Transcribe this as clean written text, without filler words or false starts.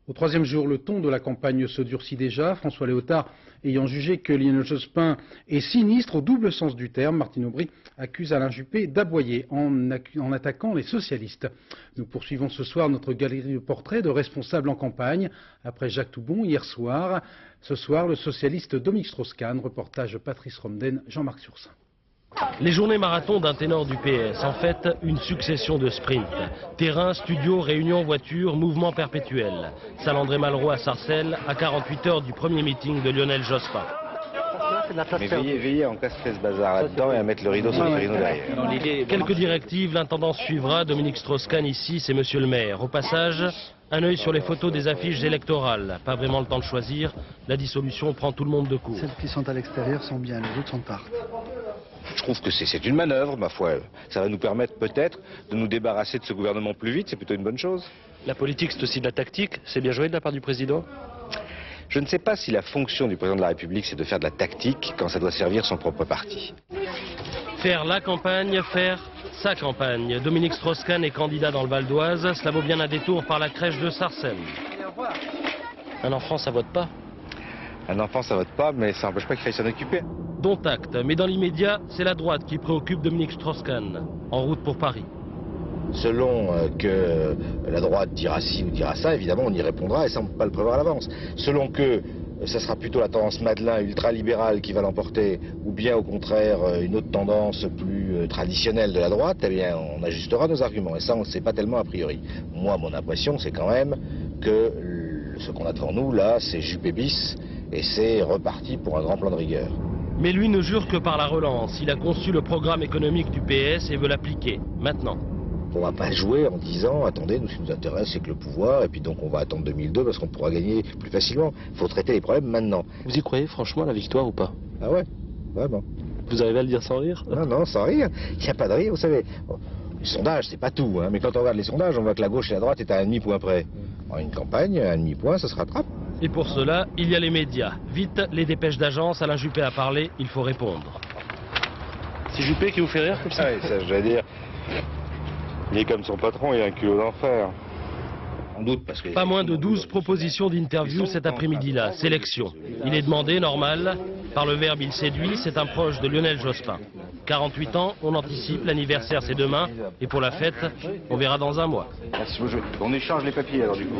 Au troisième jour, le ton de la campagne se durcit déjà. François Léotard ayant jugé que Lionel Jospin est sinistre au double sens du terme, Martine Aubry accuse Alain Juppé d'aboyer en attaquant les socialistes. Nous poursuivons ce soir notre galerie de portraits de responsables en campagne. Après Jacques Toubon hier soir, ce soir le socialiste Dominique Strauss-Kahn, reportage Patrice Romden, Jean-Marc Sursin. Les journées marathon d'un ténor du PS, en fait, une succession de sprints. Terrain, studio, réunion, voiture, mouvement perpétuel. Salle André Malraux à Sarcelles, à 48 heures du premier meeting de Lionel Jospin. Mais veillez à encastrer ce bazar là-dedans et à mettre le rideau sur le rideau derrière. Quelques directives, l'intendant suivra. Dominique Strauss-Kahn ici, c'est monsieur le maire. Au passage, un œil sur les photos des affiches électorales. Pas vraiment le temps de choisir, la dissolution prend tout le monde de court. Celles qui sont à l'extérieur sont bien, les autres sont partent. Je trouve que c'est une manœuvre, ma foi. Ça va nous permettre peut-être de nous débarrasser de ce gouvernement plus vite, c'est plutôt une bonne chose. La politique, c'est aussi de la tactique. C'est bien joué de la part du président? Je ne sais pas si la fonction du président de la République, c'est de faire de la tactique quand ça doit servir son propre parti. Faire la campagne, faire sa campagne. Dominique Strauss-Kahn est candidat dans le Val d'Oise. Cela vaut bien un détour par la crèche de Sarcelles. Un enfant, ça vote pas? Un enfant, ça vote pas, mais ça n'empêche pas qu'il faille s'en occuper. Dont acte, mais dans l'immédiat, c'est la droite qui préoccupe Dominique Strauss-Kahn, en route pour Paris. Selon que la droite dira ci ou dira ça, évidemment, on y répondra et ça, on ne peut pas le prévoir à l'avance. Selon que ça sera plutôt la tendance Madelin ultralibérale qui va l'emporter, ou bien au contraire une autre tendance plus traditionnelle de la droite, eh bien, on ajustera nos arguments. Et ça, on ne sait pas tellement a priori. Moi, mon impression, c'est quand même que ce qu'on a devant nous, là, c'est Juppé bis, et c'est reparti pour un grand plan de rigueur. Mais lui ne jure que par la relance. Il a conçu le programme économique du PS et veut l'appliquer, maintenant. On ne va pas jouer en disant, attendez, nous, ce qui nous intéresse, c'est que le pouvoir, et puis donc on va attendre 2002 parce qu'on pourra gagner plus facilement. Il faut traiter les problèmes maintenant. Vous y croyez franchement à la victoire ou pas? Ah ouais, vraiment. Vous arrivez à le dire sans rire? Non, non, sans rire. Il n'y a pas de rire, vous savez. Bon, les sondages, c'est pas tout, hein, mais quand on regarde les sondages, on voit que la gauche et la droite est à un demi-point près. En une campagne, à un demi-point, ça se rattrape. Et pour cela, il y a les médias. Vite, les dépêches d'agence, Alain Juppé a parlé, il faut répondre. C'est Juppé qui vous fait rire comme ça? Ah oui, ça je dois dire. Il est comme son patron, il a un culot d'enfer. En doute parce que... Pas moins de 12 propositions d'interview cet après-midi-là. Sélection. Il est demandé, normal. Par le verbe, il séduit. C'est un proche de Lionel Jospin. 48 ans, on anticipe. L'anniversaire, c'est demain. Et pour la fête, on verra dans un mois. On échange les papiers alors du coup.